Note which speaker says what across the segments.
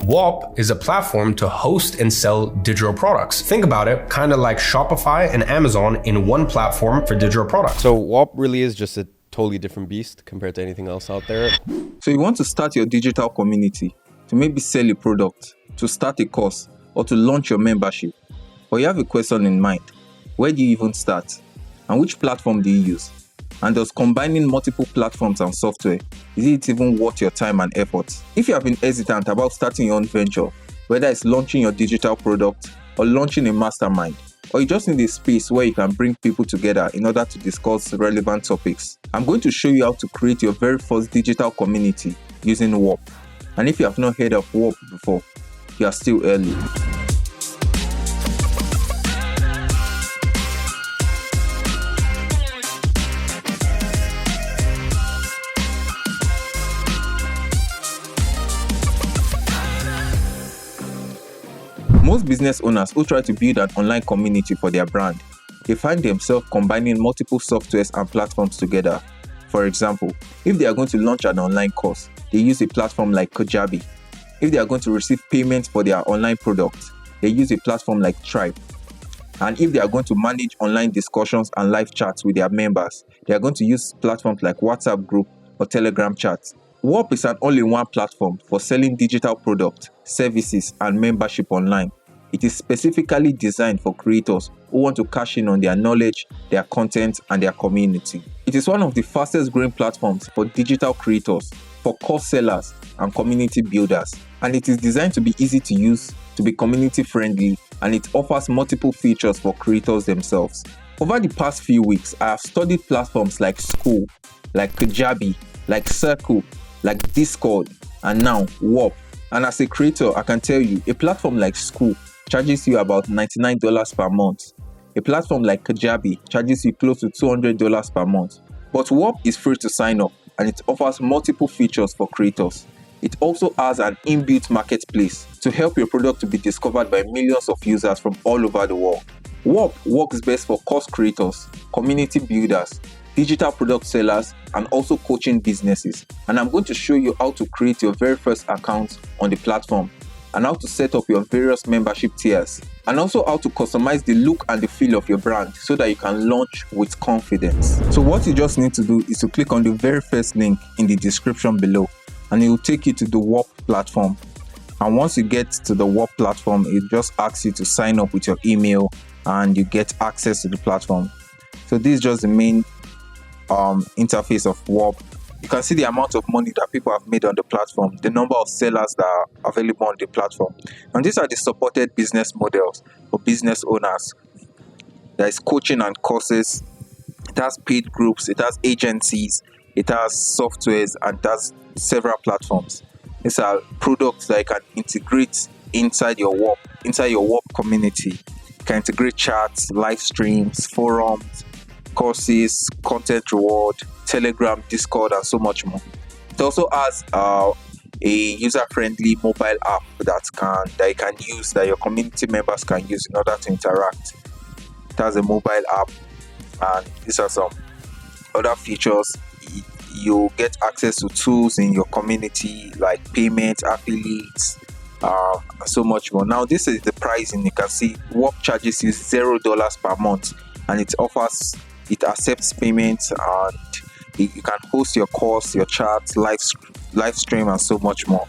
Speaker 1: Whop is a platform to host and sell digital products. Think about it, kind of like Shopify and Amazon in one platform for digital products.
Speaker 2: So Whop really is just a totally different beast compared to anything else out there.
Speaker 3: So you want to start your digital community, to maybe sell a product, to start a course, or to launch your membership. Or you have a question in mind. Where do you even start? And which platform do you use? And does combining multiple platforms and software, is it even worth your time and effort? If you have been hesitant about starting your own venture, whether it's launching your digital product or launching a mastermind, or you just need a space where you can bring people together in order to discuss relevant topics, I'm going to show you how to create your very first digital community using Whop. And if you have not heard of Whop before, you are still early. Most business owners who try to build an online community for their brand, they find themselves combining multiple softwares and platforms together. For example, if they are going to launch an online course, they use a platform like Kajabi. If they are going to receive payment for their online products, they use a platform like Tribe. And if they are going to manage online discussions and live chats with their members, they are going to use platforms like WhatsApp group or Telegram chats. Whop is an all-in-one platform for selling digital products, services, and membership online. It is specifically designed for creators who want to cash in on their knowledge, their content, and their community. It is one of the fastest growing platforms for digital creators, for course sellers, and community builders. And it is designed to be easy to use, to be community friendly, and it offers multiple features for creators themselves. Over the past few weeks, I have studied platforms like School, like Kajabi, like Circle, like Discord, and now Whop. And as a creator, I can tell you, a platform like School charges you about $99 per month. A platform like Kajabi charges you close to $200 per month. But Whop is free to sign up, and it offers multiple features for creators. It also has an inbuilt marketplace to help your product to be discovered by millions of users from all over the world. Whop works best for course creators, community builders, digital product sellers, and also coaching businesses. And I'm going to show you how to create your very first account on the platform, and how to set up your various membership tiers, and also how to customize the look and the feel of your brand so that you can launch with confidence. So what you just need to do is to click on the very first link in the description below, and it will take you to the Whop platform. And once you get to the Whop platform, it just asks you to sign up with your email and you get access to the platform. So this is just the main interface of Whop. You can see the amount of money that people have made on the platform, the number of sellers that are available on the platform. And these are the supported business models for business owners. There is coaching and courses, it has paid groups, it has agencies, it has softwares, and it has several platforms. These are products that you can integrate inside your Whop community. You can integrate chats, live streams, forums, courses, content reward, Telegram, Discord, and so much more. It also has a user-friendly mobile app that you can use, that your community members can use in order to interact. It has a mobile app, and these are some other features. You get access to tools in your community like payment, affiliates, and so much more. Now, this is the pricing. You can see Whop charges you $0 per month, and it accepts payments, and you can host your course, your chats, live stream, and so much more.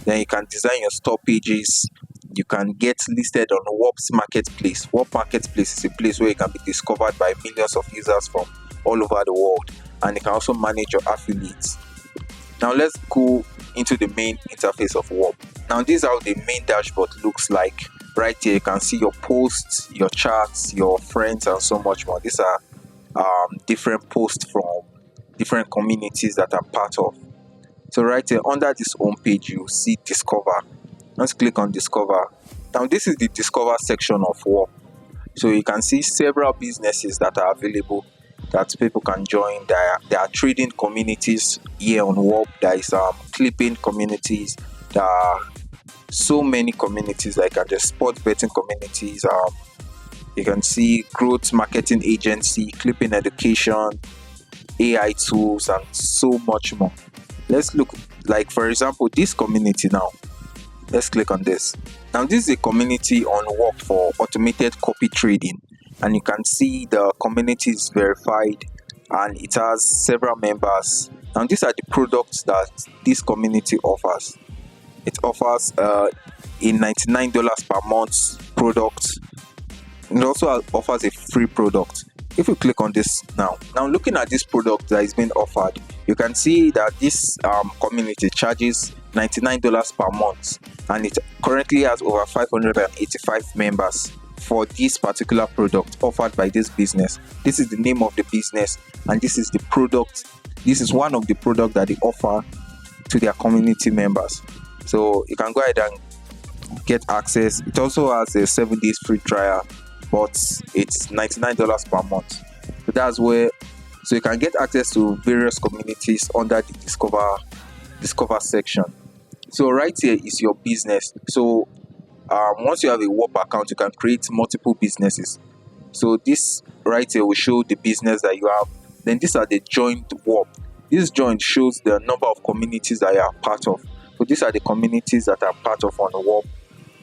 Speaker 3: Then you can design your store pages. You can get listed on Whop's marketplace. Whop marketplace is a place where you can be discovered by millions of users from all over the world, and you can also manage your affiliates. Now let's go into the main interface of Whop. Now this is how the main dashboard looks like. Right here you can see your posts, your chats, your friends, and so much more. These are different posts from different communities that I'm part of. So right here under this home page, you see Discover. Let's click on Discover. Now this is the Discover section of Whop. So you can see several businesses that are available that people can join. There are trading communities here on Whop. There is clipping communities. There are so many communities, like the sports betting communities. You can see growth marketing agency, clipping education, AI tools, and so much more. Let's look, like for example, this community now. Let's click on this. Now this is a community on Whop for automated copy trading, and you can see the community is verified and it has several members. Now these are the products that this community offers. It offers a $99 per month product. It also offers a free product. If you click on this now looking at this product that is being offered, you can see that this community charges $99 per month, and it currently has over 585 members for this particular product offered by this business. This is the name of the business, and this is the product. This is one of the products that they offer to their community members. So you can go ahead and get access. It also has a 7 days free trial, but it's $99 per month. So that's where, so you can get access to various communities under the discover section. So right here is your business. So once you have a Whop account, you can create multiple businesses. So this right here will show the business that you have. Then these are the joined Whop. This joint shows the number of communities that you are part of. So these are the communities that are part of on Whop.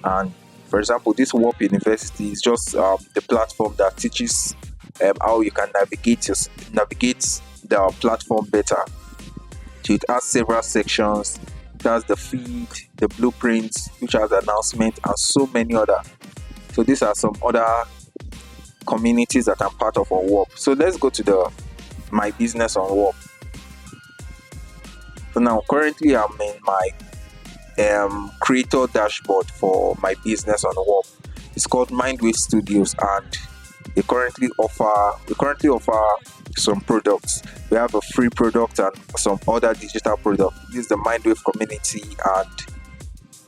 Speaker 3: And for example, this Whop University is just the platform that teaches how you can navigate the platform better. So it has several sections. It has the feed, the blueprints, which has announcement, and so many other. So these are some other communities that I'm part of on Whop. So let's go to the my business on Whop. So now currently I'm in my creator dashboard for my business on Whop. It's called MindWave Studios, and we currently offer some products. We have a free product and some other digital products. This is the MindWave community and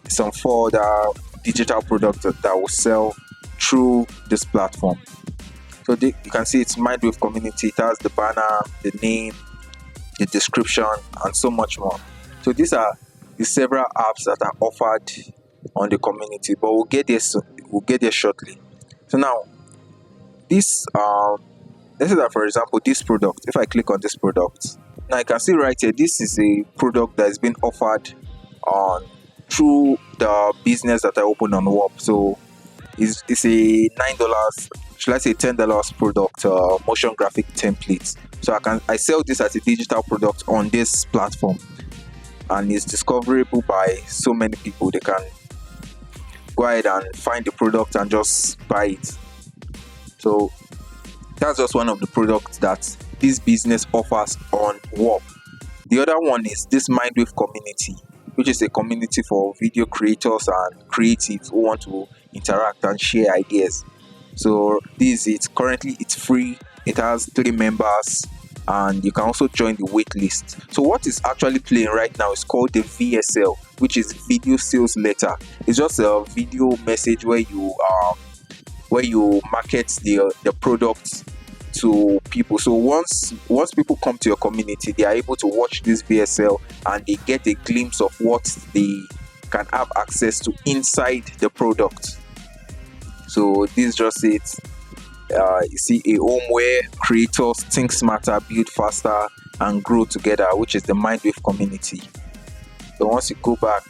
Speaker 3: some 4 other digital products that will sell through this platform. So you can see it's MindWave community. It has the banner, the name, the description, and so much more. So these are the several apps that are offered on the community, but we'll get there shortly. So now this let's say that for example this product, if I click on this product, now I can see right here this is a product that is being offered on through the business that I opened on Whop. So it's a $9, should I say $10 product, motion graphic templates. So I sell this as a digital product on this platform, and it's discoverable by so many people. They can go ahead and find the product and just buy it. So that's just one of the products that this business offers on Whop. The other one is this MindWave community, which is a community for video creators and creatives who want to interact and share ideas. So this is it. Currently it's free. It has 3 members, and you can also join the wait list. So what is actually playing right now is called the VSL, which is video sales letter. It's just a video message where you market the product to people. So once people come to your community, they are able to watch this VSL and they get a glimpse of what they can have access to inside the product. So this is just it. You see a home where creators think smarter, build faster, and grow together, which is the MindWave community. So once you go back,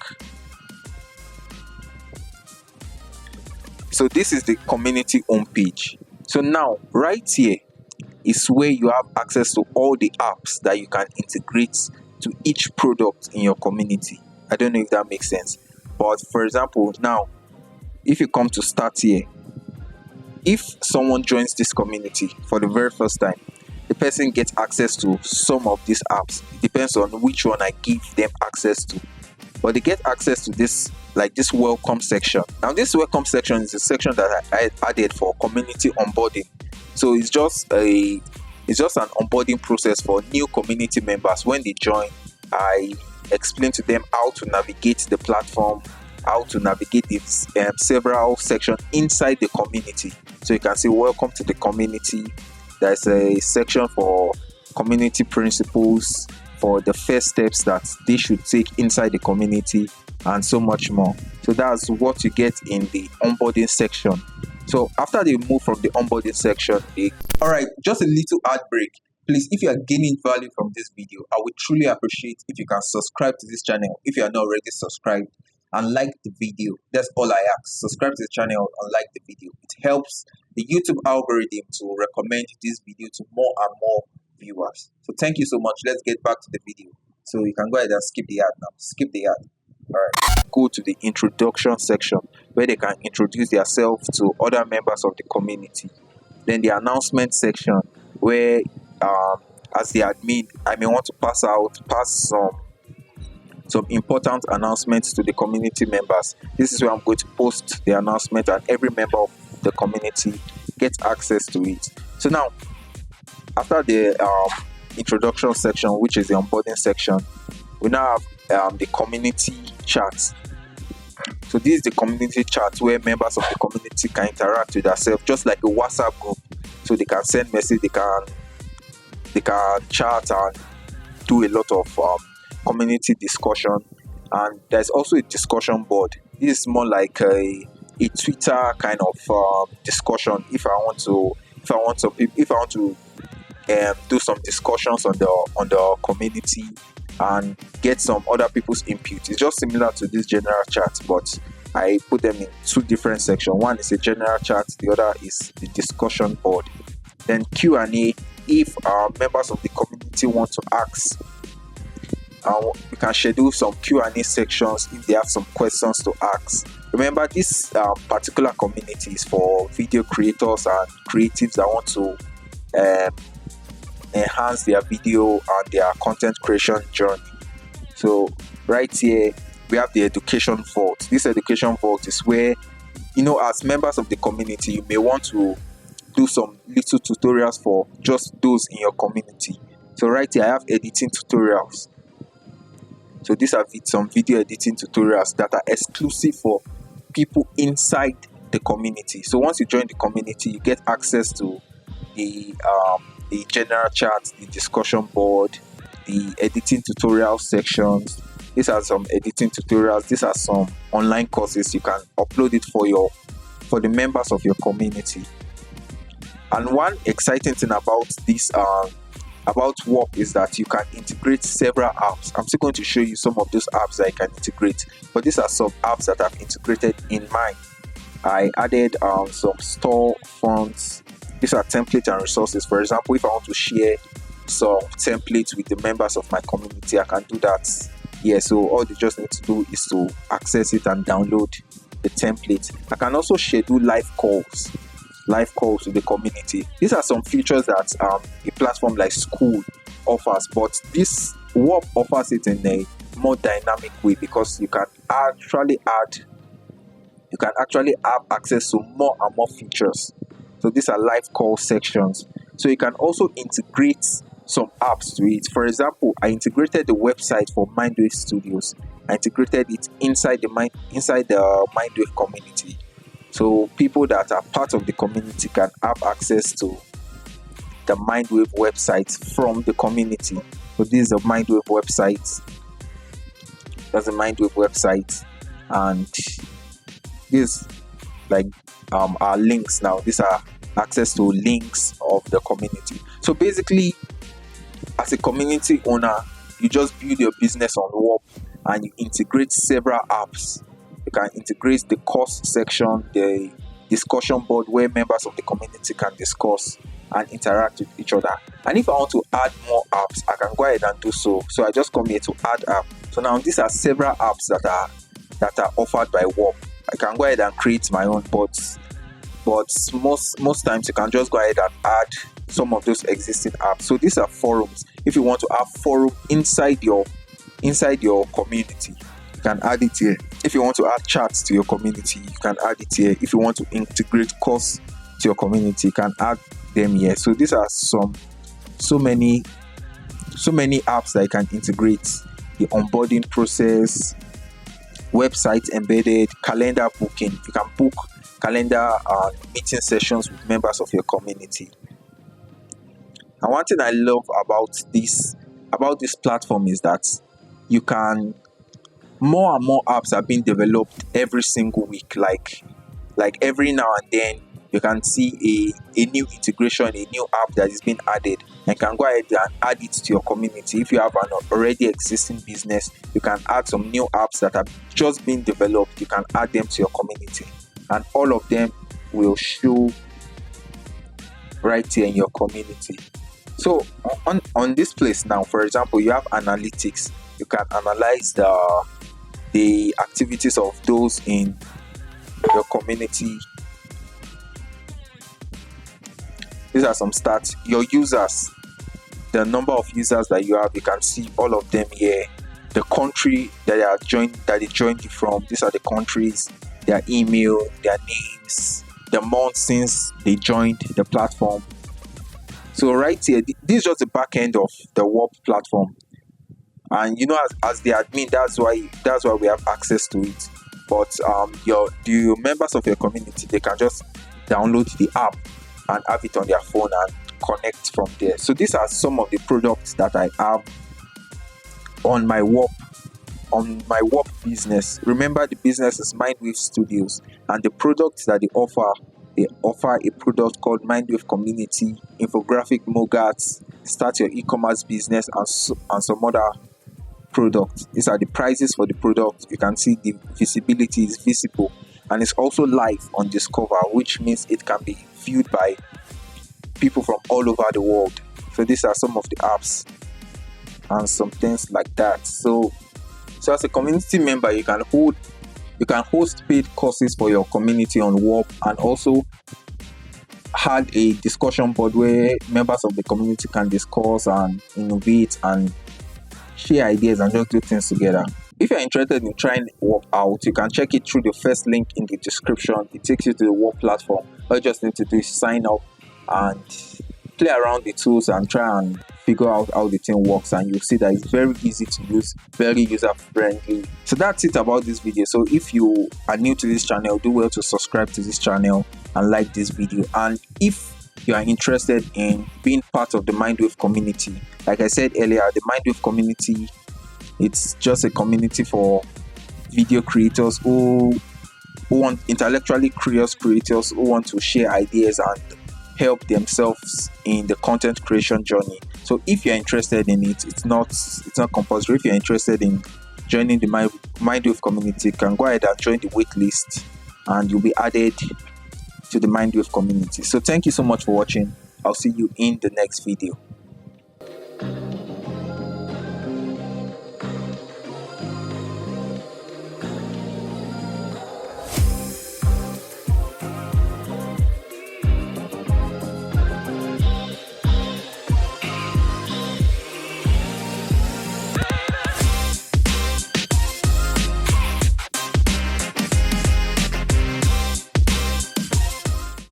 Speaker 3: so this is the community homepage. So now right here is where you have access to all the apps that you can integrate to each product in your community. I don't know if that makes sense, but for example, now if you come to start here, if someone joins this community for the very first time, the person gets access to some of these apps. It depends on which one I give them access to, but they get access to this, like this welcome section. Now this welcome section is a section that I added for community onboarding. So it's just an onboarding process for new community members. When they join, I explain to them how to navigate the platform, how to navigate its several sections inside the community. So you can see welcome to the community. There's a section for community principles, for the first steps that they should take inside the community, and so much more. So that's what you get in the onboarding section. So after they move from the onboarding section, alright, just a little ad break. Please, if you are gaining value from this video, I would truly appreciate if you can subscribe to this channel if you are not already subscribed, and like the video. That's all I ask. Subscribe to the channel and like the video. It helps the YouTube algorithm to recommend this video to more and more viewers. So thank you so much. Let's get back to the video. So you can go ahead and skip the ad now. Skip the ad. All right. Go to the introduction section where they can introduce themselves to other members of the community. Then the announcement section where as the admin, I may want to pass some important announcements to the community members. This is where I'm going to post the announcement, and every member of the community gets access to it. So now, after the introduction section, which is the onboarding section, we now have the community chat. So this is the community chat where members of the community can interact with themselves, just like a WhatsApp group. So they can send message, they can chat and do a lot of community discussion. And there's also a discussion board. This is more like a Twitter kind of discussion. If I want to do some discussions on the community and get some other people's input. It's just similar to this general chat, but I put them in two different sections. One is a general chat, the other is the discussion board. Then Q&A, if members of the community want to ask, we can schedule some Q&A sections if they have some questions to ask. Remember, this particular community is for video creators and creatives that want to enhance their video and their content creation journey. So right here we have the education vault. This education vault is where, as members of the community, you may want to do some little tutorials for just those in your community. So right here I have editing tutorials. So these are some video editing tutorials that are exclusive for people inside the community. So once you join the community, you get access to the general chat, the discussion board, the editing tutorial sections. These are some editing tutorials. These are some online courses. You can upload it for the members of your community. And one exciting thing about this about Whop is that you can integrate several apps. I'm still going to show you some of those apps that I can integrate, but these are some apps that I've integrated in mine. I added some store fonts. These are templates and resources. For example, if I want to share some templates with the members of my community, I can do that. Yeah, so all they just need to do is to access it and download the template. I can also schedule live calls to the community. These are some features that a platform like School offers, but this Whop offers it in a more dynamic way because you can actually have access to more and more features. So these are live call sections. So you can also integrate some apps to it. For example, I integrated the website for MindWave Studios. I integrated it inside the MindWave community. So people that are part of the community can have access to the MindWave website from the community. So this is a MindWave website. That's a MindWave website, and this are links now. These are access to links of the community. So basically, as a community owner, you just build your business on Whop and you integrate several apps. You can integrate the course section, the discussion board where members of the community can discuss and interact with each other. And if I want to add more apps, I can go ahead and do so. So I just come here to add app. So now these are several apps that are offered by Whop. I can go ahead and create my own bots, but most times you can just go ahead and add some of those existing apps. So these are forums. If you want to have forum inside your community, you can add it here. If you want to add chats to your community, you can add it here. If you want to integrate course to your community, you can add them here. So these are so many apps that you can integrate. The onboarding process, website embedded, calendar booking. You can book calendar meeting sessions with members of your community. And one thing I love about this platform is that you can more and more apps are being developed every single week. Like every now and then you can see a new integration, a new app that is being added, and can go ahead and add it to your community. If you have an already existing business, you can add some new apps that have just been developed. You can add them to your community, and all of them will show right here in your community. So on this place now, for example, you have analytics. You can analyze the activities of those in your community. These are some stats. Your users, the number of users that you have, you can see all of them here. The country that they joined you from. These are the countries, their email, their names, the month since they joined the platform. So right here, this is just the back end of the Whop platform. And as the admin, that's why we have access to it. But the members of your community, they can just download the app and have it on their phone and connect from there. So these are some of the products that I have on my Whop business. Remember, the business is MindWave Studios, and the products that they offer a product called MindWave Community, infographic mogats, start your e-commerce business, and some other products. These are the prices for the product. You can see the visibility is visible, and it's also live on Discover, which means it can be viewed by people from all over the world. So these are some of the apps and some things like that. So as a community member, you can host paid courses for your community on Whop, and also had a discussion board where members of the community can discuss and innovate and share ideas and just do things together. If you're interested in trying Whop out, you can check it through the first link in the description. It takes you to the Whop platform. All you just need to do is sign up and play around the tools and try and figure out how the thing works, and you'll see that it's very easy to use, very user friendly. So that's it about this video. So if you are new to this channel, do well to subscribe to this channel and like this video. And if you are interested in being part of the MindWave community, like I said earlier, the MindWave community, it's just a community for video creators who want intellectually curious creators who want to share ideas and help themselves in the content creation journey. So if you're interested in it, it's not compulsory. If you're interested in joining the MindWave community, you can go ahead and join the wait list and you'll be added to the MindWave community. So thank you so much for watching. I'll see you in the next video.